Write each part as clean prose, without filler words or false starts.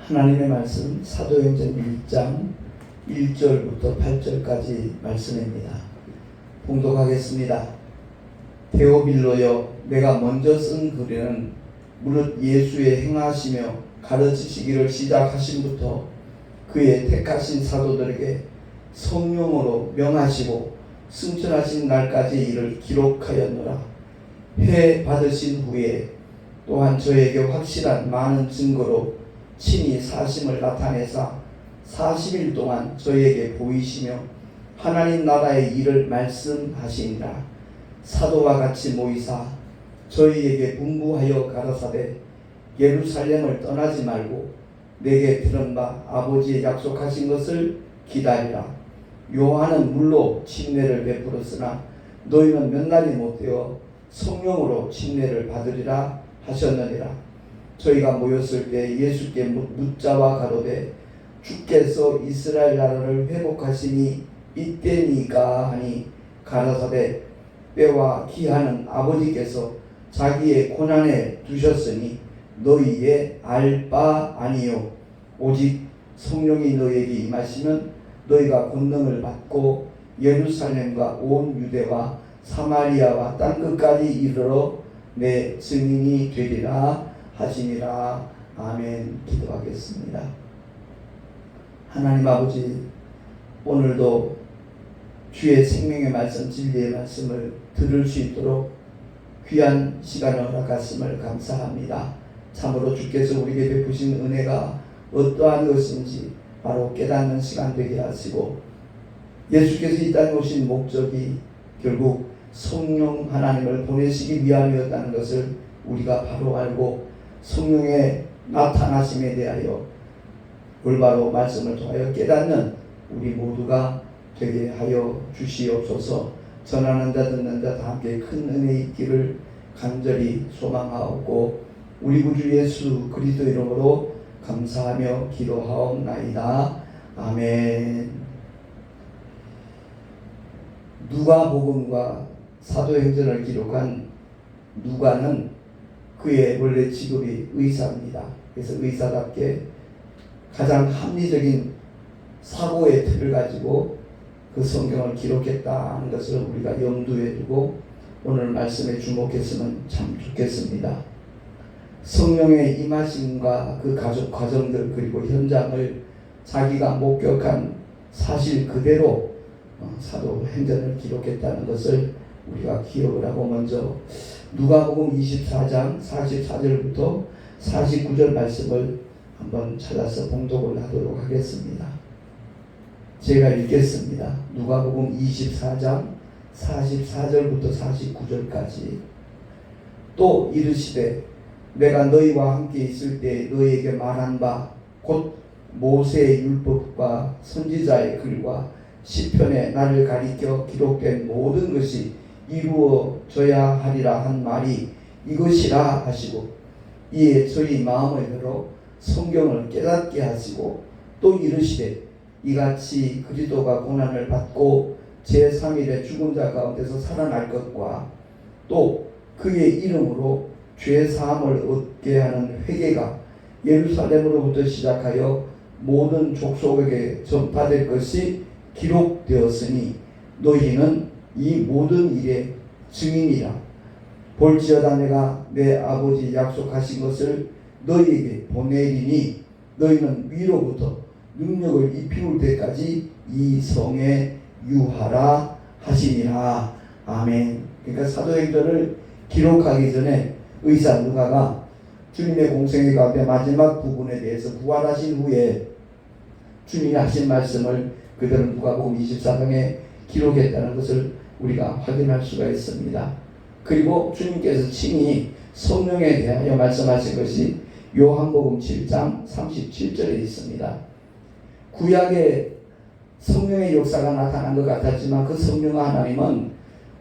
하나님의 말씀 사도행전 1장 1절부터 8절까지 말씀입니다. 봉독하겠습니다. 데오빌로여, 내가 먼저 쓴 글에는 무릇 예수의 행하시며 가르치시기를 시작하신부터 그의 택하신 사도들에게 성령으로 명하시고 승천하신 날까지 이를 기록하였노라. 회 받으신 후에 또한 저에게 확실한 많은 증거로 친히 사심을 나타내사 40일 동안 저에게 보이시며 하나님 나라의 일을 말씀하시니라. 사도와 같이 모이사 저희에게 분부하여 가라사대 예루살렘을 떠나지 말고 내게 들은 바 아버지의 약속하신 것을 기다리라. 요한은 물로 침례를 베풀었으나 너희는 몇 날이 못되어 성령으로 침례를 받으리라 하셨느니라. 저희가 모였을 때 예수께 묻자와 가로되 주께서 이스라엘 나라를 회복하시니 이때니까 하니 가라사대 때와 기한은 아버지께서 자기의 고난에 두셨으니 너희의 알 바 아니요 오직 성령이 너희에게 임하시면 너희가 권능을 받고 예루살렘과 온 유대와 사마리아와 땅끝까지 이르러 내 증인이 되리라 하시니라. 아멘. 기도하겠습니다. 하나님 아버지, 오늘도 주의 생명의 말씀, 진리의 말씀을 들을 수 있도록 귀한 시간을 허락하심을 감사합니다. 참으로 주께서 우리에게 베푸신 은혜가 어떠한 것인지 바로 깨닫는 시간 되게 하시고, 예수께서 이 땅에 오신 목적이 결국 성령 하나님을 보내시기 위함이었다는 것을 우리가 바로 알고 성령의 나타나심에 대하여 올바로 말씀을 통하여 깨닫는 우리 모두가 되게 하여 주시옵소서. 전하는 자 듣는 자 다 함께 큰 은혜 있기를 간절히 소망하옵고 우리 구주 예수 그리스도 이름으로 감사하며 기도하옵나이다. 아멘. 누가복음과 사도행전을 기록한 누가는 그의 원래 직업이 의사입니다. 그래서 의사답게 가장 합리적인 사고의 틀을 가지고 그 성경을 기록했다는 것을 우리가 염두에 두고 오늘 말씀에 주목했으면 참 좋겠습니다. 성령의 임하심과 그 가족 과정들 그리고 현장을 자기가 목격한 사실 그대로 사도행전을 기록했다는 것을 우리가 기억을 하고 먼저 누가복음 24장 44절부터 49절 말씀을 한번 찾아서 봉독을 하도록 하겠습니다. 제가 읽겠습니다. 누가복음 24장 44절부터 49절까지. 또 이르시되 내가 너희와 함께 있을 때 너희에게 말한 바 곧 모세의 율법과 선지자의 글과 시편에 나를 가리켜 기록된 모든 것이 이루어져야 하리라 한 말이 이것이라 하시고, 이에 저희 마음을 열어 성경을 깨닫게 하시고, 또 이르시되 이같이 그리스도가 고난을 받고 제3일에 죽은 자 가운데서 살아날 것과 또 그의 이름으로 죄사함을 얻게 하는 회개가 예루살렘으로부터 시작하여 모든 족속에게 전파될 것이 기록되었으니 너희는 이 모든 일의 증인이라. 볼지어다 내가 내 아버지 약속하신 것을 너희에게 보내리니 너희는 위로부터 능력을 입히울 때까지 이 성에 유하라 하시니라. 아멘. 그러니까 사도행전을 기록하기 전에 의사 누가가 주님의 공생의 가운데 마지막 부분에 대해서 부활하신 후에 주님이 하신 말씀을 그대로 누가복음 24장에 기록했다는 것을 우리가 확인할 수가 있습니다. 그리고 주님께서 친히 성령에 대하여 말씀하신 것이 요한복음 7장 37절에 있습니다. 구약의 성령의 역사가 나타난 것 같았지만 그 성령 하나님은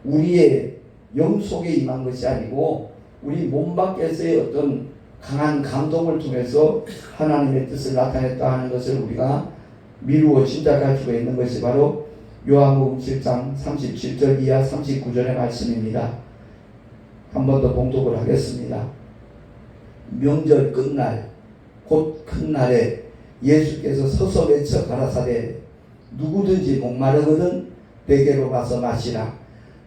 우리의 영 속에 임한 것이 아니고 우리 몸 밖에서의 어떤 강한 감동을 통해서 하나님의 뜻을 나타냈다 하는 것을 우리가 미루어 짐작할 수가 있는 것이 바로 요한복음 7장 37절 이하 39절의 말씀입니다. 한 번 더 봉독을 하겠습니다. 명절 끝날 곧 큰 날에 예수께서 서서 외쳐 가라사대 누구든지 목마르거든 내게로 가서 마시라.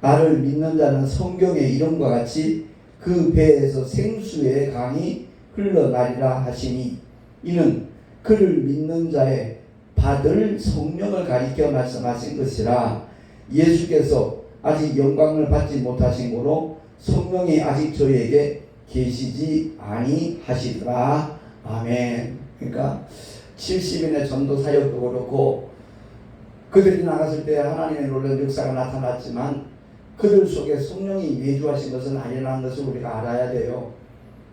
나를 믿는 자는 성경의 이름과 같이 그 배에서 생수의 강이 흘러나리라 하시니 이는 그를 믿는 자의 받을 성령을 가리켜 말씀하신 것이라. 예수께서 아직 영광을 받지 못하신 고로 성령이 아직 저희에게 계시지 아니하시더라. 아멘. 그러니까 70인의 전도 사역도 그렇고 그들이 나갔을 때 하나님의 놀라운 역사가 나타났지만 그들 속에 성령이 내주하신 것은 아니라는 것을 우리가 알아야 돼요.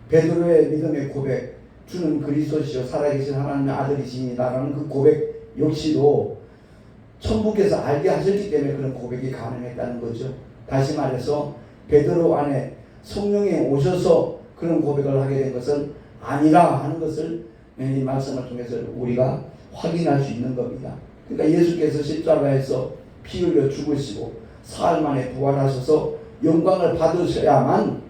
베드로의 믿음의 고백, 주는 그리스도시요 살아계신 하나님의 아들이십니다라는 그 고백 역시도 천부께서 알게 하셨기 때문에 그런 고백이 가능했다는 거죠. 다시 말해서 베드로 안에 성령이 오셔서 그런 고백을 하게 된 것은 아니라 하는 것을 이 말씀을 통해서 우리가 확인할 수 있는 겁니다. 그러니까 예수께서 십자가에서 피 흘려 죽으시고 사흘 만에 부활하셔서 영광을 받으셔야만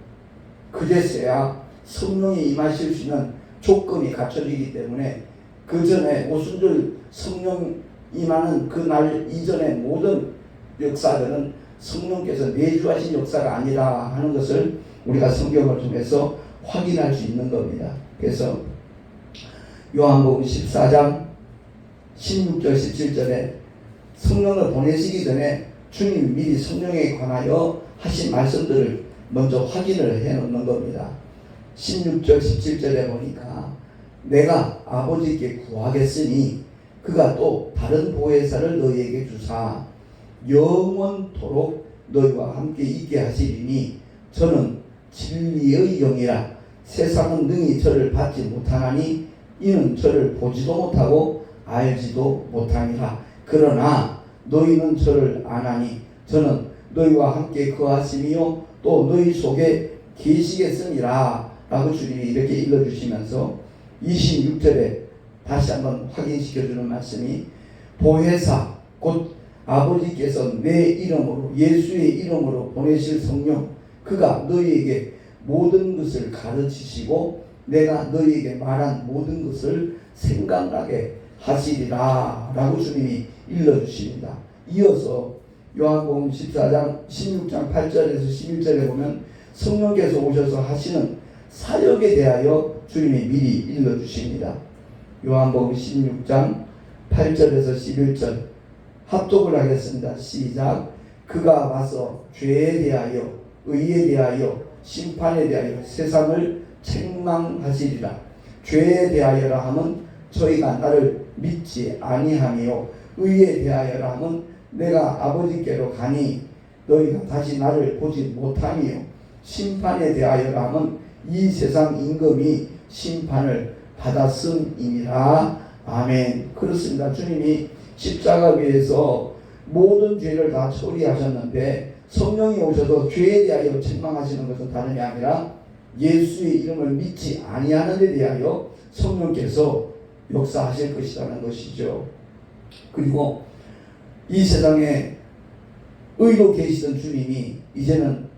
그제서야 성령이 임하실 수 있는 조건이 갖춰지기 때문에 그 전에 오순절 성령 임하는 그 날 이전의 모든 역사들은 성령께서 내주하신 역사가 아니라 하는 것을 우리가 성경을 통해서 확인할 수 있는 겁니다. 그래서 요한복음 14장 16절 17절에 성령을 보내시기 전에 주님이 미리 성령에 관하여 하신 말씀들을 먼저 확인을 해놓는 겁니다. 16절 17절에 보니까 내가 아버지께 구하겠으니 그가 또 다른 보혜사를 너희에게 주사 영원토록 너희와 함께 있게 하시리니 저는 진리의 영이라. 세상은 능히 저를 받지 못하나니 이는 저를 보지도 못하고 알지도 못하니라. 그러나 너희는 저를 아나니 저는 너희와 함께 거하심이요 또 너희 속에 계시겠으니라 라고 주님이 이렇게 일러주시면서 26절에 다시 한번 확인시켜주는 말씀이 보혜사 곧 아버지께서 내 이름으로 예수의 이름으로 보내실 성령 그가 너희에게 모든 것을 가르치시고 내가 너희에게 말한 모든 것을 생각나게 하시리라 라고 주님이 일러주십니다. 이어서 요한복음 14장 16장 8절에서 11절에 보면 성령께서 오셔서 하시는 사역에 대하여 주님이 미리 일러주십니다. 요한복음 16장 8절에서 11절 합독을 하겠습니다. 시작. 그가 와서 죄에 대하여 의에 대하여 심판에 대하여 세상을 책망하시리라. 죄에 대하여라 하면 저희가 나를 믿지 아니하며 의에 대하여라 하면 내가 아버지께로 가니 너희가 다시 나를 보지 못하며 심판에 대하여라 하면 이 세상 임금이 심판을 받았음이니라. 아멘. 그렇습니다. 주님이 십자가 위에서 모든 죄를 다 처리하셨는데 성령이 오셔서 죄에 대하여 책망하시는 것은 다름이 아니라 예수의 이름을 믿지 아니하는 데 대하여 성령께서 역사하실 것이라는 것이죠. 그리고 이 세상에 의로 계시던 주님이 이제는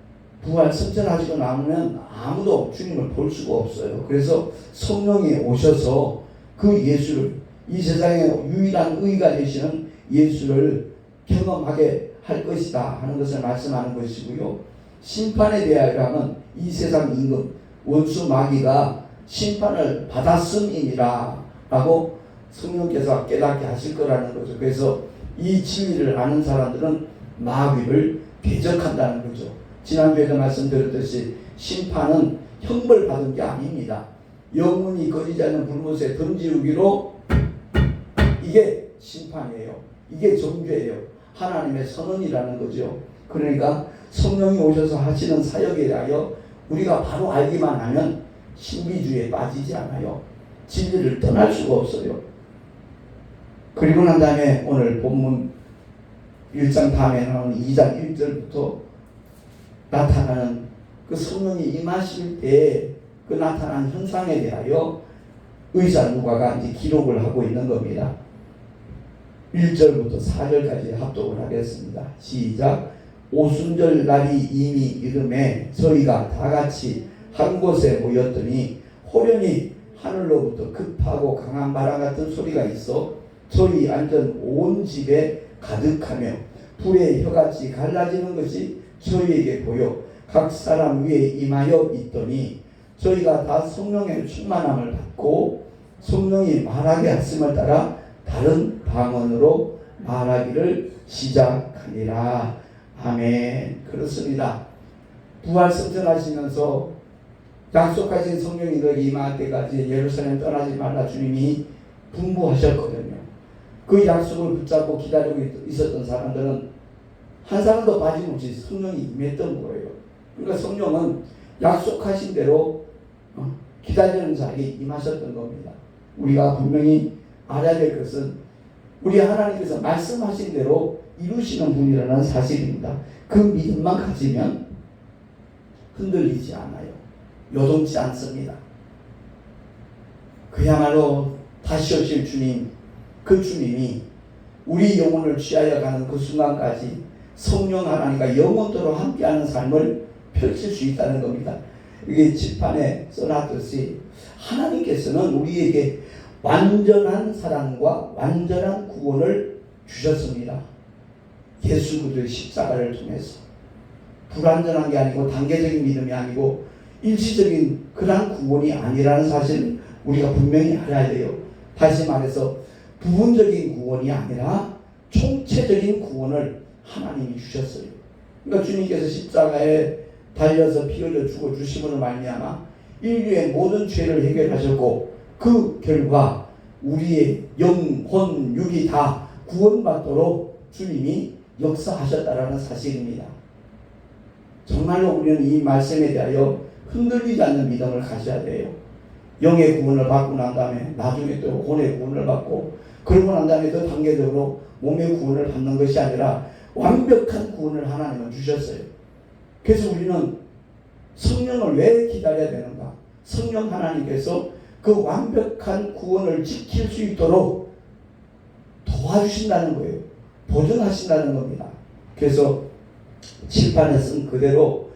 부활 승천하시고 나면 아무도 주님을 볼 수가 없어요. 그래서 성령이 오셔서 그 예수를 이 세상에 유일한 의가 되시는 예수를 경험하게 할 것이다 하는 것을 말씀하는 것이고요. 심판에 대하여는 이 세상 임금 원수 마귀가 심판을 받았음이니라 라고 성령께서 깨닫게 하실 거라는 거죠. 그래서 이 진리를 아는 사람들은 마귀를 대적한다는 거죠. 지난주에도 말씀드렸듯이 심판은 형벌 받은 게 아닙니다. 영원히 꺼지지 않는 불못에 던지우기로 이게 심판이에요. 이게 정죄예요. 하나님의 선언이라는 거죠. 그러니까 성령이 오셔서 하시는 사역에 대하여 우리가 바로 알기만 하면 신비주의에 빠지지 않아요. 진리를 떠날 수가 없어요. 그리고 난 다음에 오늘 본문 1장 다음에 나오는 2장 1절부터 나타나는 그 성령이 임하실 때 그 나타난 현상에 대하여 의사 누가가 이제 기록을 하고 있는 겁니다. 1절부터 4절까지 합독을 하겠습니다. 시작. 오순절 날이 이미 이름에 저희가 다 같이 한 곳에 모였더니 호련히 하늘로부터 급하고 강한 바람 같은 소리가 있어 저희 앉은 온 집에 가득하며 불의 혀같이 갈라지는 것이 저희에게 보여 각 사람 위에 임하여 있더니 저희가 다 성령의 충만함을 받고 성령이 말하게 하심을 따라 다른 방언으로 말하기를 시작하니라. 아멘. 그렇습니다. 부활 승천하시면서 약속하신 성령이 너에게 임할 때까지 예루살렘 떠나지 말라 주님이 분부하셨거든요. 그 약속을 붙잡고 기다리고 있었던 사람들은 한 사람도 빠짐없이 성령이 임했던 거예요. 그러니까 성령은 약속하신 대로 기다리는 자에게 임하셨던 겁니다. 우리가 분명히 알아야 될 것은 우리 하나님께서 말씀하신 대로 이루시는 분이라는 사실입니다. 그 믿음만 가지면 흔들리지 않아요. 요동치 않습니다. 그야말로 다시 오실 주님, 그 주님이 우리 영혼을 취하여 가는 그 순간까지 성령 하나님과 영원토록 함께하는 삶을 펼칠 수 있다는 겁니다. 이게 칠판에 써놨듯이 하나님께서는 우리에게 완전한 사랑과 완전한 구원을 주셨습니다. 예수 그리스도의 십자가를 통해서 불완전한 게 아니고 단계적인 믿음이 아니고 일시적인 그런 구원이 아니라는 사실을 우리가 분명히 알아야 돼요. 다시 말해서 부분적인 구원이 아니라 총체적인 구원을 하나님이 주셨어요. 그러니까 주님께서 십자가에 달려서 피 흘려 죽어 주심으로 말미암아 인류의 모든 죄를 해결하셨고 그 결과 우리의 영혼, 육이 다 구원받도록 주님이 역사하셨다라는 사실입니다. 정말로 우리는 이 말씀에 대하여 흔들리지 않는 믿음을 가져야 돼요. 영의 구원을 받고 난 다음에 나중에 또 혼의 구원을 받고 그러고 난 다음에 더 단계적으로 몸의 구원을 받는 것이 아니라 완벽한 구원을 하나님은 주셨어요. 그래서 우리는 성령을 왜 기다려야 되는가? 성령 하나님께서 그 완벽한 구원을 지킬 수 있도록 도와주신다는 거예요. 보존하신다는 겁니다. 그래서 칠판에 쓴 그대로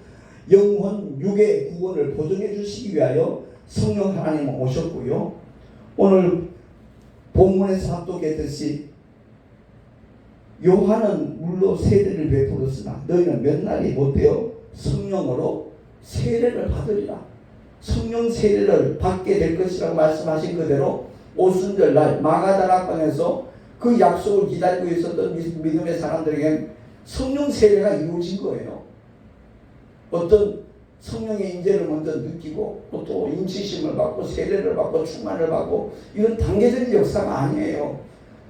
영혼 육의 구원을 보존해 주시기 위하여 성령 하나님은 오셨고요. 오늘 본문에서 합독했듯이 요한은 물로 세례를 베풀었으나 너희는 몇 날이 못되어 성령으로 세례를 받으리라. 성령 세례를 받게 될 것이라고 말씀하신 그대로 오순절날 마가다락방에서 그 약속을 기다리고 있었던 믿음의 사람들에겐 성령 세례가 이루어진 거예요. 어떤 성령의 인재를 먼저 느끼고 또 인치심을 받고 세례를 받고 충만을 받고 이런 단계적인 역사가 아니에요.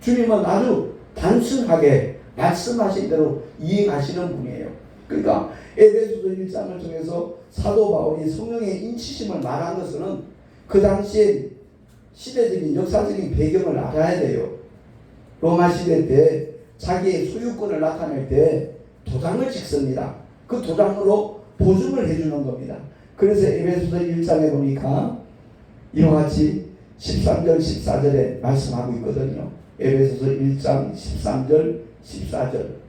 주님은 아주 단순하게 말씀하신 대로 이행하시는 분이에요. 그러니까 에베소서 1장을 통해서 사도 바울이 성령의 인치심을 말한 것은 그 당시에 시대적인 역사적인 배경을 알아야 돼요. 로마 시대 때 자기의 소유권을 나타낼 때 도장을 찍습니다. 그 도장으로 보증을 해주는 겁니다. 그래서 에베소서 1장에 보니까 이와 같이 13절 14절에 말씀하고 있거든요. 에베소서 1장 13절 14절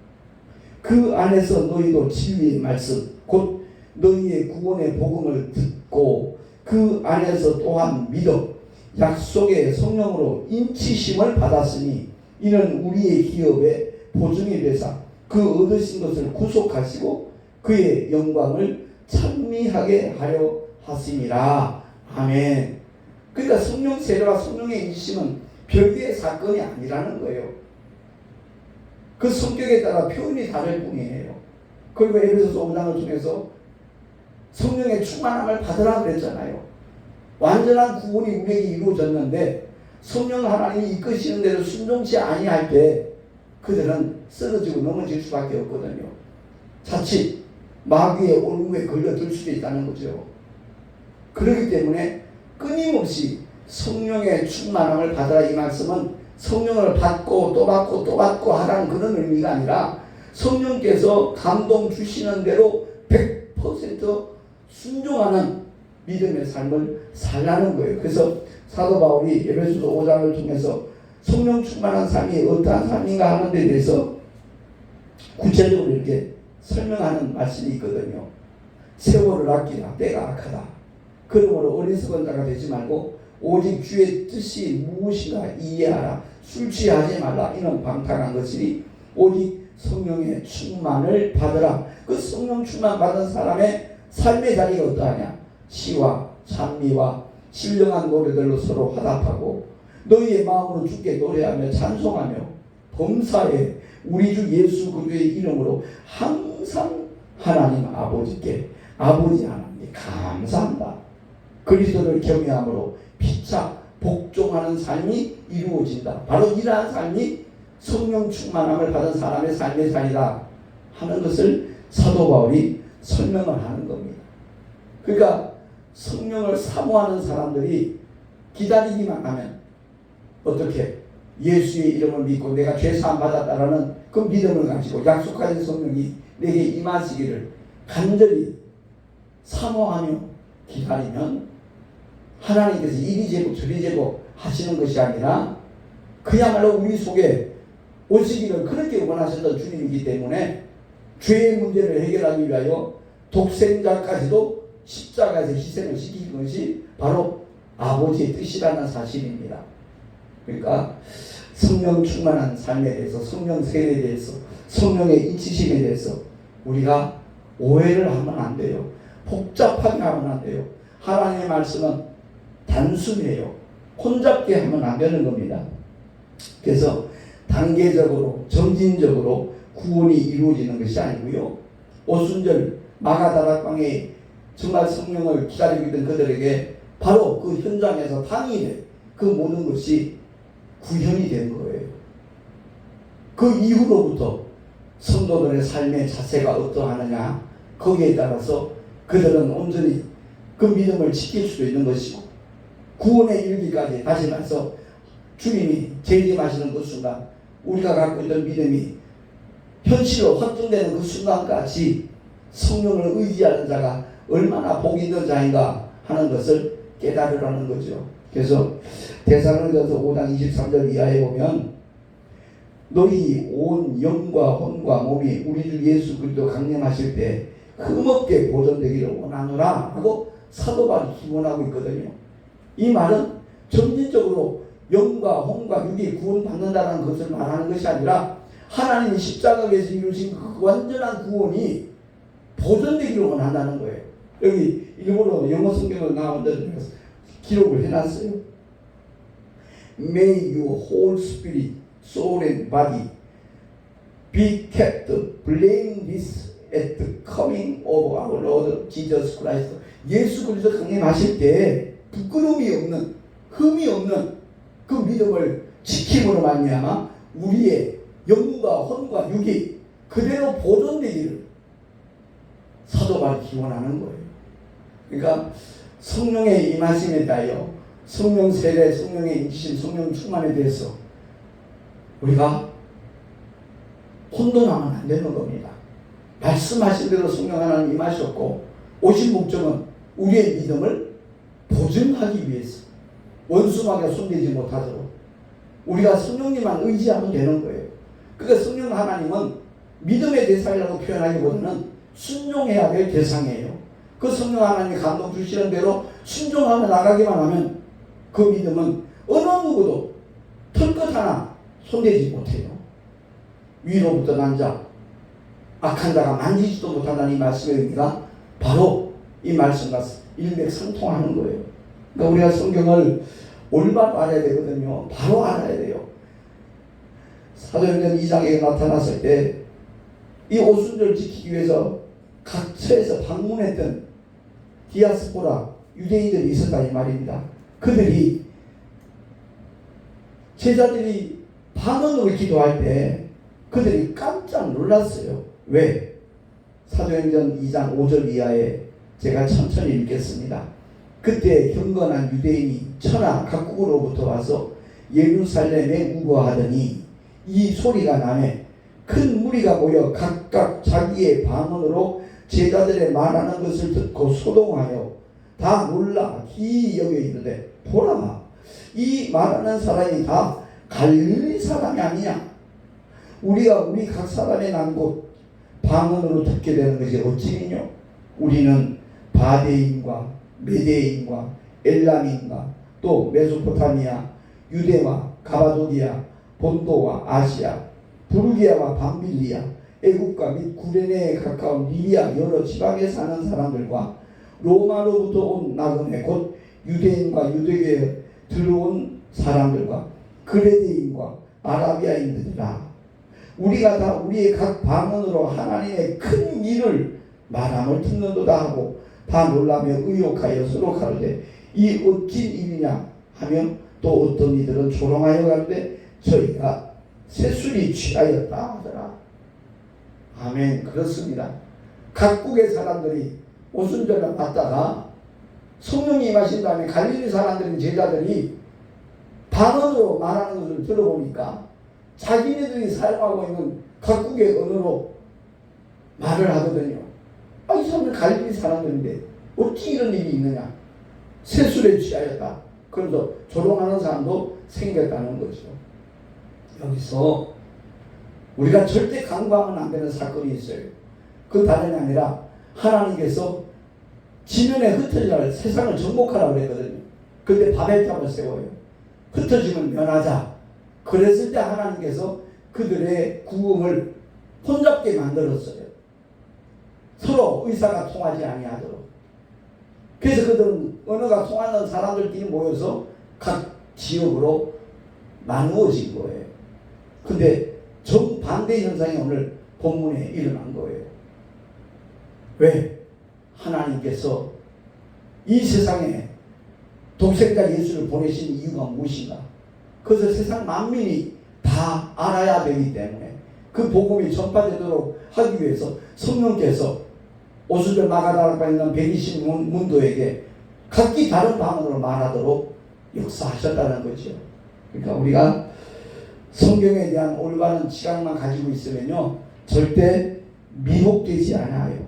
그 안에서 너희도 진리의 말씀 곧 너희의 구원의 복음을 듣고 그 안에서 또한 믿어 약속의 성령으로 인치심을 받았으니 이는 우리의 기업의 보증이 되사 그 얻으신 것을 구속하시고 그의 영광을 찬미하게 하려 하심이라. 아멘. 그러니까 성령 세례와 성령의 인치심은 별개의 사건이 아니라는 거예요. 그 성격에 따라 표현이 다를 뿐이에요. 그리고 에베소서 5장을 통해서 성령의 충만함을 받으라 그랬잖아요. 완전한 구원이 우리에게 이루어졌는데 성령 하나님이 이끄시는 대로 순종치 아니할 때 그들은 쓰러지고 넘어질 수밖에 없거든요. 자칫 마귀의 올무에 걸려들 수도 있다는 거죠. 그렇기 때문에 끊임없이 성령의 충만함을 받으라 이 말씀은 성령을 받고 또 받고 또 받고 하라는 그런 의미가 아니라 성령께서 감동 주시는 대로 100% 순종하는 믿음의 삶을 살라는 거예요. 그래서 사도 바울이 에베소서 5장을 통해서 성령 충만한 삶이 어떠한 삶인가 하는 데 대해서 구체적으로 이렇게 설명하는 말씀이 있거든요. 세월을 아끼라 때가 악하다. 그러므로 어리석은 자가 되지 말고 오직 주의 뜻이 무엇인가 이해하라. 술 취하지 말라. 이는 방탕한 것이니 오직 성령의 충만을 받으라. 그 성령 충만 받은 사람의 삶의 자리가 어떠하냐? 시와 찬미와 신령한 노래들로 서로 화답하고 너희의 마음으로 주께 노래하며 찬송하며 범사에 우리 주 예수 그리스도의 이름으로 항상 하나님 아버지께 아버지 하나님께 감사한다. 그리스도를 경외함으로 피차 복종하는 삶이 이루어진다. 바로 이러한 삶이 성령 충만함을 받은 사람의 삶의 삶이다 하는 것을 사도 바울이 설명을 하는 겁니다. 그러니까 성령을 사모하는 사람들이 기다리기만 하면 어떻게 예수의 이름을 믿고 내가 죄사함 받았다라는 그 믿음을 가지고 약속하신 성령이 내게 임하시기를 간절히 사모하며 기다리면 하나님께서 이리 제고 저리 제고 하시는 것이 아니라 그야말로 우리 속에 오시기를 그렇게 원하셨던 주님이기 때문에 죄의 문제를 해결하기 위하여 독생자까지도 십자가에서 희생을 시키는 것이 바로 아버지의 뜻이라는 사실입니다. 그러니까 성령 충만한 삶에 대해서, 성령 세례에 대해서, 성령의 인치심에 대해서 우리가 오해를 하면 안 돼요. 복잡하게 하면 안 돼요. 하나님의 말씀은 단순해요. 혼잡게 하면 안 되는 겁니다. 그래서 단계적으로 점진적으로 구원이 이루어지는 것이 아니고요. 오순절 마가다락방에 정말 성령을 기다리고 있던 그들에게 바로 그 현장에서 당일에 그 모든 것이 구현이 된 거예요. 그 이후로부터 성도들의 삶의 자세가 어떠하느냐 거기에 따라서 그들은 온전히 그 믿음을 지킬 수도 있는 것이고 구원에 이르기까지 다시 말해서 주님이 재림하시는 그 순간 우리가 갖고 있던 믿음이 현실로 확정되는 그 순간까지 성령을 의지하는 자가 얼마나 복 있는 자인가 하는 것을 깨달으라는 거죠. 그래서 데살로니가서 5장 23절 이하에 보면 너희 온 영과 혼과 몸이 우리 주 예수 그리스도 강림하실 때 흠없게 보존되기를 원하노라 하고 사도 바울이 기원하고 있거든요. 이 말은 점진적으로 영과 혼과 육이 구원받는다는 것을 말하는 것이 아니라 하나님이 십자가에서 이루신 그 완전한 구원이 보존되기를 원한다는 거예요. 여기 일본어 영어 성경으로 나오는데 기록을 해놨어요. May your whole spirit, soul and body be kept blameless at the coming of our Lord Jesus Christ. 예수 그리스도 강림하실 때 부끄러움이 없는, 흠이 없는 그 믿음을 지킴으로 말미암아 우리의 영과 혼과 육이 그대로 보존되기를 사도 바울이 기원하는 거예요. 그러니까 성령의 임하심에 대하여 성령 세례, 성령의 인치심, 성령 충만에 대해서 우리가 혼돈하면 안 되는 겁니다. 말씀하신 대로 성령 하나님 임하셨고 오신 목적은 우리의 믿음을 보증하기 위해서 원수마귀가 손대지 못하도록 우리가 성령님만 의지하면 되는 거예요. 그러니까 성령 하나님은 믿음의 대상이라고 표현하기보다는 순종해야 될 대상이에요. 그 성령 하나님이 감동 주시는 대로 순종하며 나가기만 하면 그 믿음은 어느 누구도 털끝 하나 손대지 못해요. 위로부터 난 자, 악한 자가 만지지도 못한다는 이 말씀의 의미가 바로 이 말씀과 일맥상통하는 거예요. 그러니까 우리가 성경을 올바로 알아야 되거든요. 바로 알아야 돼요. 사도행전 2장에 나타났을 때 이 오순절 지키기 위해서 각처에서 방문했던 디아스포라 유대인들이 있었다 이 말입니다. 그들이 제자들이 방언으로 기도할 때 그들이 깜짝 놀랐어요. 왜? 사도행전 2장 5절 이하에 제가 천천히 읽겠습니다. 그때 경건한 유대인이 천하 각국으로부터 와서 예루살렘에 우거하더니 이 소리가 나매 큰 무리가 모여 각각 자기의 방언으로 제자들의 말하는 것을 듣고 소동하여 다 놀라 기이 여겨 이르되 보라 이 말하는 사람이 다 갈릴리 사람이 아니냐. 우리가 우리 각 사람의 난 곳 방언으로 듣게 되는 것이 어찌니뇨. 우리는 바데인과 메데인과 엘람인과 또 메소포타미아, 유대와 가바도기아, 본도와 아시아, 부르기아와 밤빌리아, 애국과 및 구레네에 가까운 리비아 여러 지방에 사는 사람들과 로마로부터 온 나그네 곧 유대인과 유대교에 들어온 사람들과 그레데인과 아라비아인들이라. 우리가 다 우리의 각 방언으로 하나님의 큰 일을 말함을 듣는도다 하고 다 놀라며 의혹하여 서로 가로되 이 어찌 일이냐 하며 또 어떤 이들은 조롱하여 가로되 저희가 새술이 취하였다 하더라. 아멘. 그렇습니다. 각국의 사람들이 오순절날 왔다가 성령이 임하신 다음에 갈릴리 사람들인 제자들이 방언으로 말하는 것을 들어보니까 자기네들이 사용하고 있는 각국의 언어로 말을 하거든요. 이 사람은 갈릴리 사람들인데 어찌 이런 일이 있느냐. 새술에 취하였다. 그래서 조롱하는 사람도 생겼다는 거죠. 여기서 우리가 절대 간과하면 안 되는 사건이 있어요. 그 다름이 아니라 하나님께서 지면에 흩어질 세상을 정복하라고 그랬거든요. 그때 바벨탑을 세워요. 흩어짐을 면하자. 그랬을 때 하나님께서 그들의 구음을 혼잡게 만들었어요. 서로 의사가 통하지 아니하도록. 그래서 그들은 언어가 통하는 사람들끼리 모여서 각 지역으로 나누어진 거예요. 근데 정반대 현상이 오늘 본문에 일어난 거예요. 왜? 하나님께서 이 세상에 독생자 예수를 보내신 이유가 무엇인가? 그것을 세상 만민이 다 알아야 되기 때문에 그 복음이 전파되도록 하기 위해서 성령께서 오순절 마가다락방에 있는 120문도에게 각기 다른 방언으로 말하도록 역사하셨다는 거죠. 그러니까 우리가 성경에 대한 올바른 지각만 가지고 있으면요 절대 미혹되지 않아요.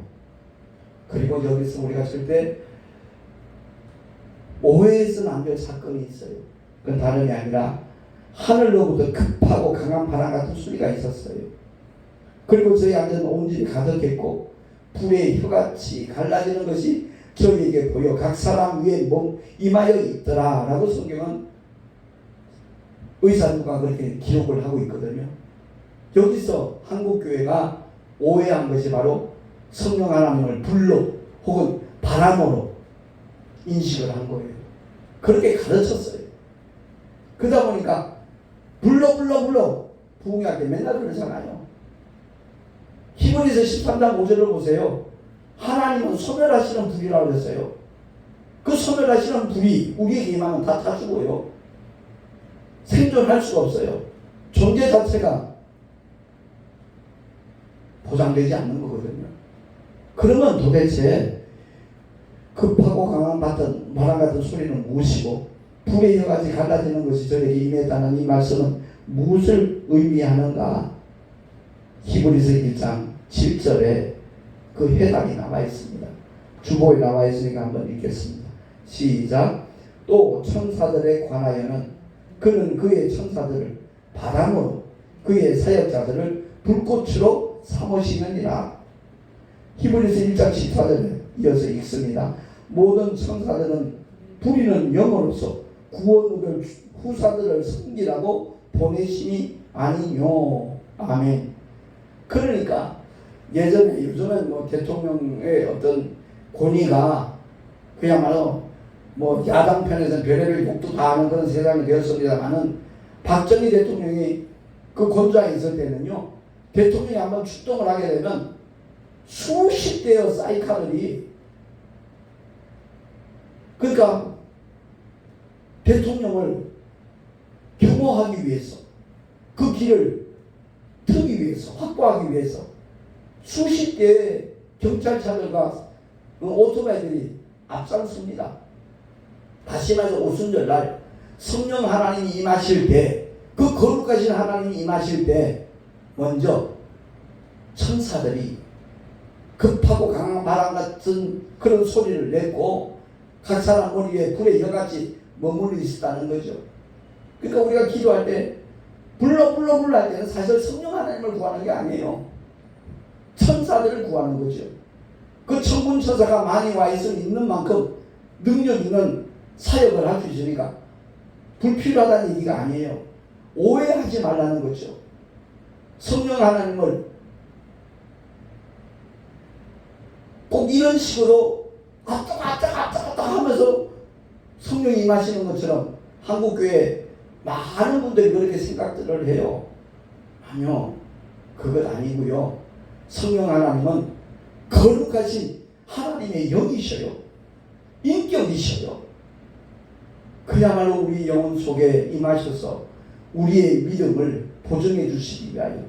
그리고 여기서 우리가 절대 오해해서는 안 될 사건이 있어요. 그건 다름이 아니라 하늘로부터 급하고 강한 바람 같은 소리가 있었어요. 그리고 저희 안에는 온 집이 가득했고 불의 혀같이 갈라지는 것이 저희에게 보여 각 사람 위에 임하여 있더라 라고 성경은 의사누가 그렇게 기록을 하고 있거든요. 여기서 한국교회가 오해한 것이 바로 성령 하나님을 불로 혹은 바람으로 인식을 한 거예요. 그렇게 가르쳤어요. 그러다 보니까 불러 부흥할 때 맨날 그러잖아요. 히브리서 13장 5절을 보세요. 하나님은 소멸하시는 불이라고 그랬어요. 그 소멸하시는 불이 우리에게 임하면 다 타주고요. 생존할 수가 없어요. 존재 자체가 보장되지 않는 거거든요. 그러면 도대체 급하고 강한 바람 같은 소리는 무엇이고 불의 혀같이 갈라지는 것이 저에게 임했다는 이 말씀은 무엇을 의미하는가? 히브리서 1장 7절에 그 해답이 나와 있습니다. 주보에 나와 있으니까 한번 읽겠습니다. 시작. 또 천사들에 관하여는 그는 그의 천사들을 바람으로 그의 사역자들을 불꽃으로 삼으시느니라. 히브리서 1장 14절에 이어서 읽습니다. 모든 천사들은 부리는 영으로서 구원을 후사들을 섬기라고 보내심이 아니뇨. 아멘. 그러니까 요즘은 뭐 대통령의 어떤 권위가 그야말로 뭐 야당 편에서는 별의별 욕도 다 하는 그런 세상이 되었습니다만은 박정희 대통령이 그 권좌에 있을 때는요 대통령이 한번 출동을 하게 되면 수십 대의 사이카들이 그러니까 대통령을 경호하기 위해서 그 길을 트기 위해서 확보하기 위해서 수십 대의 경찰차들과 오토바이들이 앞장섭니다. 다시 말해서 오순절날 성령 하나님이 임하실 때 그 거룩하신 하나님이 임하실 때 먼저 천사들이 급하고 강한 바람 같은 그런 소리를 냈고 각 사람 머리에 불의 혀같이 머물러 있었다는 거죠. 그러니까 우리가 기도할 때 불러 할 때는 사실 성령 하나님을 구하는 게 아니에요. 천사들을 구하는 거죠. 그 천군 천사가 많이 와 있는 만큼 능력 있는 사역을 할 수 있으니까 불필요하다는 얘기가 아니에요. 오해하지 말라는 거죠. 성령 하나님을 꼭 이런 식으로 왔다 하면서 성령이 임하시는 것처럼 한국교회 많은 분들이 그렇게 생각들을 해요. 아니요, 그것 아니고요. 성령 하나님은 거룩하신 하나님의 영이셔요. 인격이셔요. 그야말로 우리 영혼 속에 임하셔서 우리의 믿음을 보증해 주시기 위하여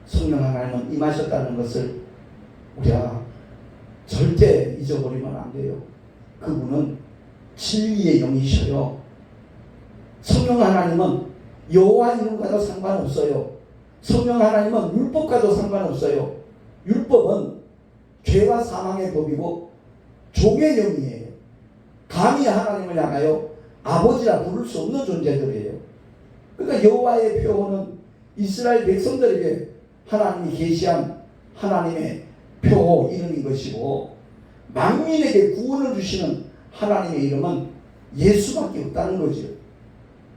성령 하나님은 임하셨다는 것을 우리가 절대 잊어버리면 안 돼요. 그분은 진리의 영이셔요. 성령 하나님은 여호와 이름과도 상관없어요. 성령 하나님은 율법과도 상관없어요. 율법은 죄와 사망의 법이고 종의 영이에요. 감히 하나님을 향하여 아버지라 부를 수 없는 존재들이에요. 그러니까 여호와의 표어는 이스라엘 백성들에게 하나님이 계시한 하나님의 표어 이름인 것이고, 만민에게 구원을 주시는 하나님의 이름은 예수밖에 없다는 거죠.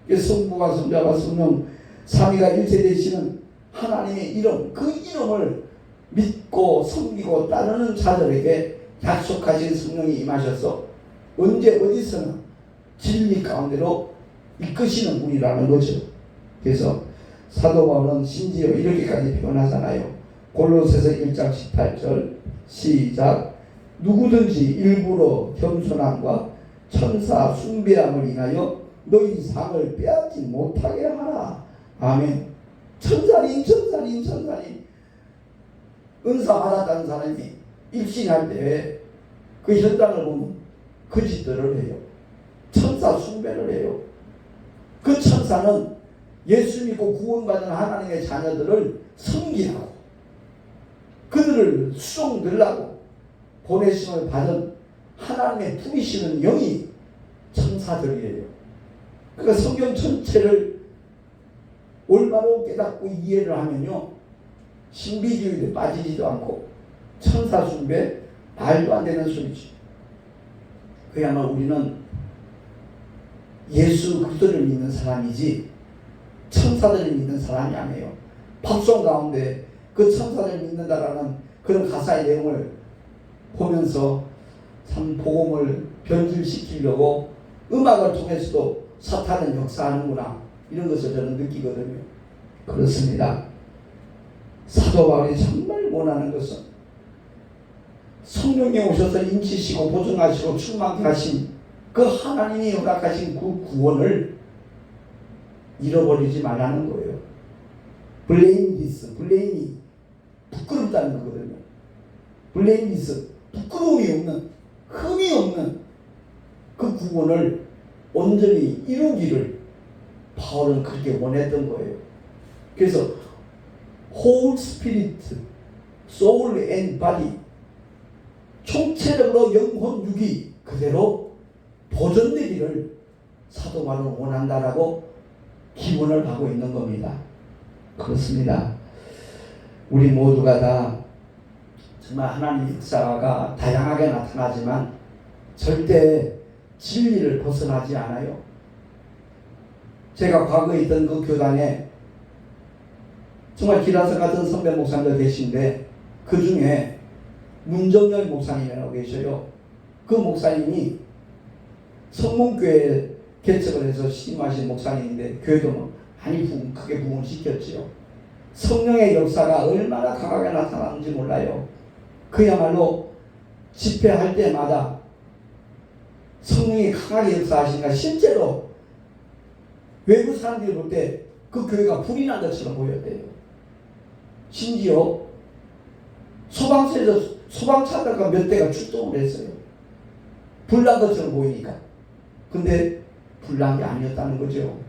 성부와 성자와 성령 삼위가 일체 되시는 하나님의 이름, 그 이름을 믿고 섬기고 따르는 자들에게 약속하신 성령이 임하셔서 언제 어디서나 진리 가운데로 이끄시는 분이라는 거죠. 그래서 사도 바울은 심지어 이렇게까지 표현하잖아요. 골로새서 1장 18절 시작. 누구든지 일부러 겸손함과 천사 숭배함을 인하여 너희 상을 빼앗지 못하게 하라. 아멘. 천사님 은사 받았다는 사람이 입신할 때 그 현장을 보면 그 짓들을 해요. 천사 숭배를 해요. 그 천사는 예수 믿고 구원받은 하나님의 자녀들을 섬기라고, 그들을 수종들라고 보내심을 받은 하나님의 부리시는 영이 천사들이에요. 그러니까 성경 전체를 올바로 깨닫고 이해를 하면요, 신비주의에 빠지지도 않고 천사 숭배 말도 안 되는 소리지. 그야말로 우리는 예수 그리스도를 믿는 사람이지 천사들을 믿는 사람이 아니에요. 팝송 가운데 그 천사들을 믿는다라는 그런 가사의 내용을 보면서 참 복음을 변질시키려고 음악을 통해서도 사탄은 역사하는구나, 이런 것을 저는 느끼거든요. 그렇습니다. 사도 바울이 정말 원하는 것은 성령이 오셔서 인치시고 보증하시고 충만케 하신 그 하나님이 허락하신 그 구원을 잃어버리지 말라는 거예요. 블레임이 부끄럽다는 거거든요. 블레임리스, 부끄러움이 없는, 흠이 없는 그 구원을 온전히 이루기를 바울은 그렇게 원했던 거예요. 그래서 whole spirit, soul and body, 총체적으로 영혼 육이 그대로 보존되기를 사도 바울은 원한다라고 기원을 하고 있는 겁니다. 그렇습니다. 우리 모두가 다 정말 하나님의 역사가 다양하게 나타나지만 절대 진리를 벗어나지 않아요. 제가 과거에 있던 그 교단에 정말 기라성 같은 선배 목사님들 계신데, 그 중에 문정열 목사님이라고 계셔요. 그 목사님이 성문교회 개척을 해서 신임하신 목사님인데 교회도 많이 크게 부흥을 시켰지요. 성령의 역사가 얼마나 강하게 나타나는지 몰라요. 그야말로 집회할 때마다 성령이 강하게 역사하시니까 실제로 외부 사람들이 볼 때 그 교회가 불이 난 것처럼 보였대요. 심지어 소방서에서 소방차가 몇 대가 출동을 했어요. 불난 것처럼 보이니까. 근데 불난 게 아니었다는 거죠.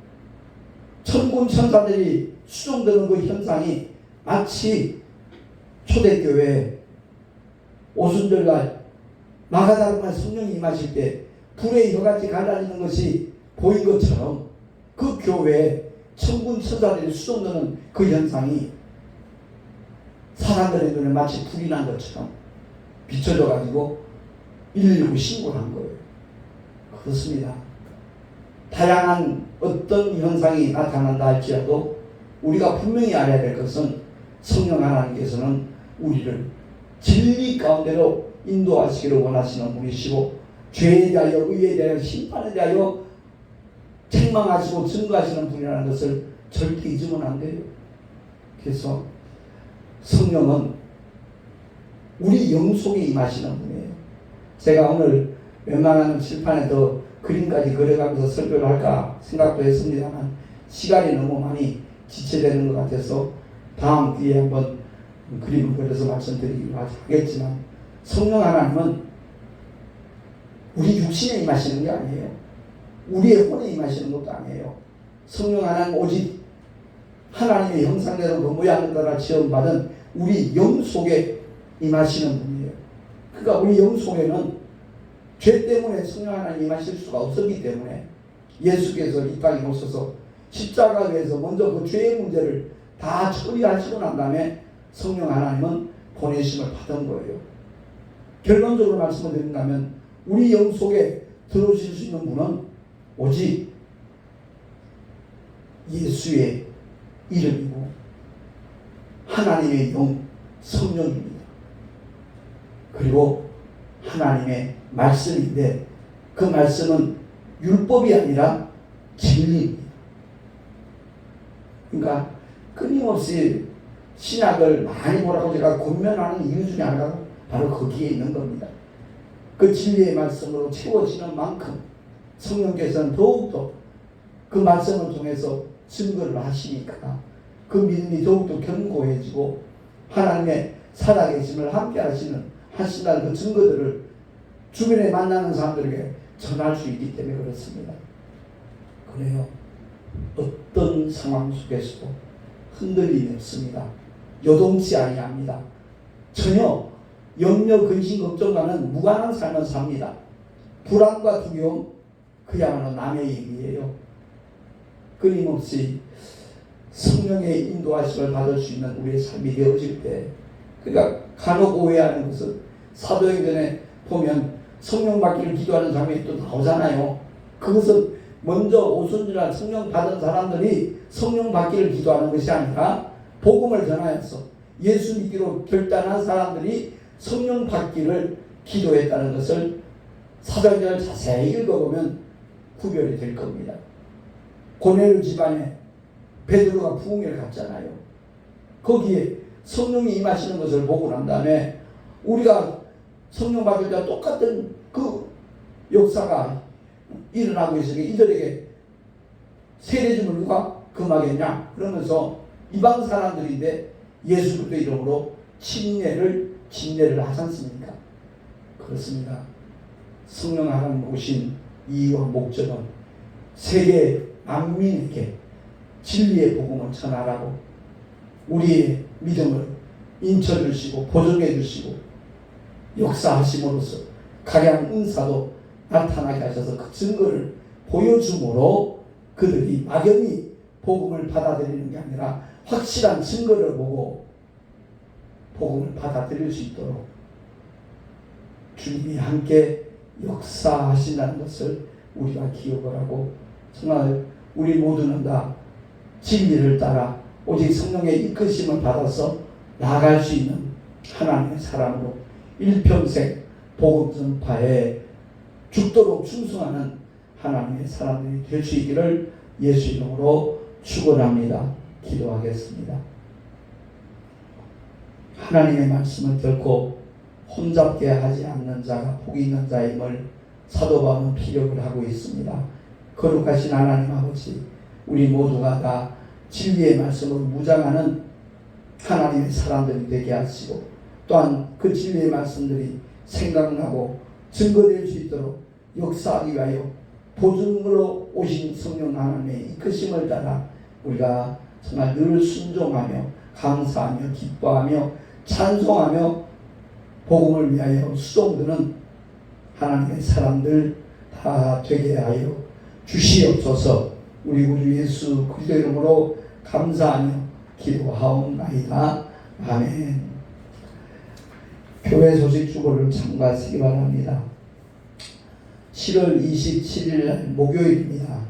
천군 천사들이 수종되는 그 현상이 마치 초대교회 오순절날 마가다락만 성령이 임하실 때 불의 혀같이 갈라지는 것이 보인 것처럼 그 교회에 천군 천사들이 수종되는 그 현상이 사람들의 눈에 마치 불이 난 것처럼 비춰져 가지고 119 신고를 한 거예요. 그렇습니다. 다양한 어떤 현상이 나타난다 할지라도 우리가 분명히 알아야 될 것은 성령 하나님께서는 우리를 진리 가운데로 인도하시기를 원하시는 분이시고 죄에 대하여 의에 대하여 심판에 대하여 책망하시고 증거하시는 분이라는 것을 절대 잊으면 안 돼요. 그래서 성령은 우리 영속에 임하시는 분이에요. 제가 오늘 웬만하면 칠판에 더 그림까지 그려가면서 설교를 할까 생각도 했습니다만 시간이 너무 많이 지체되는 것 같아서 다음 기회에 한번 그림을 그려서 말씀드리기로 하겠지만 성령 하나님은 우리 육신에 임하시는 게 아니에요. 우리의 혼에 임하시는 것도 아니에요. 성령 하나님 오직 하나님의 형상대로 그 모양을 따라 지음받은 우리 영 속에 임하시는 분이에요. 그러니까 우리 영 속에는 죄 때문에 성령 하나님 임하실 수가 없었기 때문에 예수께서 이 땅에 오셔서 십자가에서 먼저 그 죄의 문제를 다 처리하시고 난 다음에 성령 하나님은 보내심을 받은 거예요. 결론적으로 말씀을 드린다면 우리 영 속에 들어오실 수 있는 분은 오직 예수의 이름이고 하나님의 영 성령입니다. 그리고 하나님의 말씀인데 그 말씀은 율법이 아니라 진리입니다. 그러니까 끊임없이 신약을 많이 보라고 제가 권면하는 이유 중에 하나가 바로 거기에 있는 겁니다. 그 진리의 말씀으로 채워지는 만큼 성령께서는 더욱더 그 말씀을 통해서 증거를 하시니까 그 믿음이 더욱더 견고해지고 하나님의 살아계심을 함께 하신다는 그 증거들을 주변에 만나는 사람들에게 전할 수 있기 때문에 그렇습니다. 그래요. 어떤 상황 속에서도 흔들림이 없습니다. 요동치 아니합니다. 전혀 염려, 근심, 걱정과는 무관한 삶을 삽니다. 불안과 두려움 그야말로 남의 얘기예요. 끊임없이 성령의 인도하심을 받을 수 있는 우리의 삶이 되어질 때, 그러니까 간혹 오해하는 것은 사도행전에 보면 성령 받기를 기도하는 장면이 또 나오잖아요. 그것은 먼저 오순절날 성령 받은 사람들이 성령 받기를 기도하는 것이 아니라 복음을 전하여서 예수 믿기로 결단한 사람들이 성령 받기를 기도했다는 것을 사도행전을 자세히 읽어보면 구별이 될 겁니다. 고넬료 집안에 베드로가 부흥회를 갔잖아요. 거기에 성령이 임하시는 것을 보고 난 다음에 우리가 성령 받을 때와 똑같은 그 역사가 일어나고 있으니 이들에게 세례줌을 누가 금하겠냐 그러면서 이방 사람들인데 예수 그리스도 이름으로 진례를 하지 않습니까? 그렇습니다. 성령 하나님 오신 이유와 목적은 세계 만민에게 진리의 복음을 전하라고 우리의 믿음을 인쳐주시고 보존해주시고 역사하심으로써 각양 은사도 나타나게 하셔서 그 증거를 보여줌으로 그들이 막연히 복음을 받아들이는 게 아니라 확실한 증거를 보고 복음을 받아들일 수 있도록 주님이 함께 역사하신다는 것을 우리가 기억을 하고 정말 우리 모두는 다 진리를 따라 오직 성령의 이끄심을 받아서 나아갈 수 있는 하나님의 사람으로 일평생 복음 전파에 죽도록 충성하는 하나님의 사람들이 될 수 있기를 예수 이름으로 축원합니다. 기도하겠습니다. 하나님의 말씀을 결코 혼잡게 하지 않는 자가 복이 있는 자임을 사도 바울은 피력을 하고 있습니다. 거룩하신 하나님 아버지, 우리 모두가 다 진리의 말씀을 무장하는 하나님의 사람들이 되게 하시고 또한 그 진리의 말씀들이 생각나고 증거될 수 있도록 역사하기 위하여 보증으로 오신 성령 하나님의 이끄심을 따라 우리가 정말 늘 순종하며 감사하며 기뻐하며 찬송하며 복음을 위하여 수종드는 하나님의 사람들 다 되게 하여 주시옵소서. 우리 구주 예수 그리스도 이름으로 감사하며 기도하옵나이다. 아멘. 교회 소식 주보를 참고하시기 바랍니다. 7월 27일 날 목요일입니다.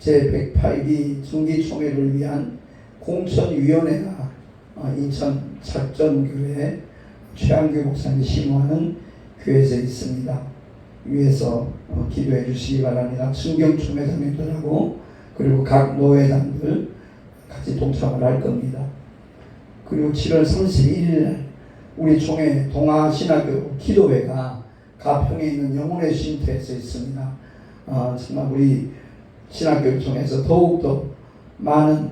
제108기 정기총회를 위한 공천위원회가 인천 작전교회 최한규 목사님이 심호하는 교회에서 있습니다. 위에서 기도해 주시기 바랍니다. 순경총회장님들하고 그리고 각 노회장들 같이 동참을 할 겁니다. 그리고 7월 31일 날 우리 총회 동아신학교 기도회가 가평에 있는 영혼의 쉼터에서 있습니다. 정말 우리 신학교를 통해서 더욱더 많은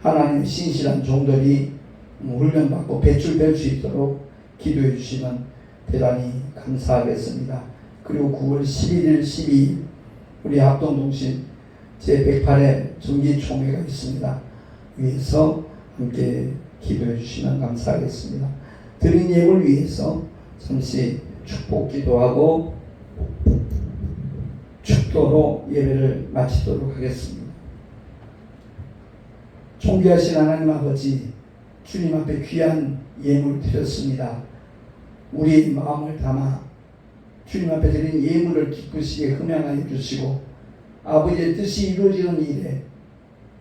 하나님의 신실한 종들이 훈련받고 배출될 수 있도록 기도해 주시면 대단히 감사하겠습니다. 그리고 9월 11일, 12일 우리 합동동신 제108회 정기총회가 있습니다. 위에서 함께 기도해 주시면 감사하겠습니다. 드린 예물 위해서 잠시 축복 기도하고 축도로 예배를 마치도록 하겠습니다. 존귀하신 하나님 아버지, 주님 앞에 귀한 예물 드렸습니다. 우리 마음을 담아 주님 앞에 드린 예물을 기쁘시게 흠양하여 주시고 아버지의 뜻이 이루어지는 일에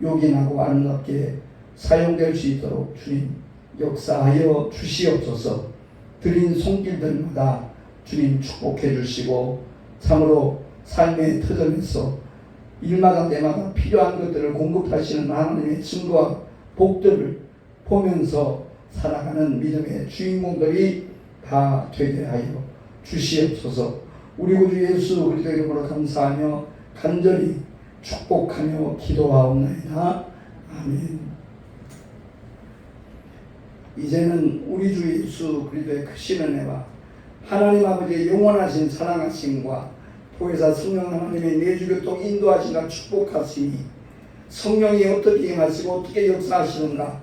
요긴하고 아름답게 사용될 수 있도록 주님 역사하여 주시옵소서. 드린 손길들마다 주님 축복해 주시고 참으로 삶의 터전에서 일마다 때마다 필요한 것들을 공급하시는 하나님의 증거와 복들을 보면서 살아가는 믿음의 주인공들이 다 되게 하여 주시옵소서. 우리 구주 예수 그리스도 이름으로 감사하며 간절히 축복하며 기도하옵나이다. 아멘. 이제는 우리 주 예수 그리스도의 크신 은혜와 하나님 아버지의 영원하신 사랑하심과 보혜사 성령 하나님의 내주교통 인도하시나 축복하시니 성령이 어떻게 행하시고 어떻게 역사하시는가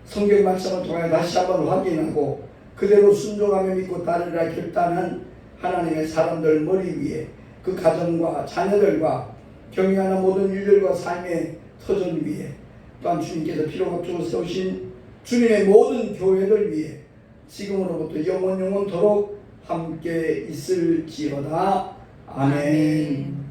성경 말씀을 통해 다시 한번 확인하고 그대로 순종하며 믿고 따르라 결단한 하나님의 사람들 머리 위에 그 가정과 자녀들과 경영하는 모든 일들과 삶의 터전 위에 또한 주님께서 피로 값주고 세우신 주님의 모든 교회들 위에 지금으로부터 영원토록 함께 있을지어다. 아멘.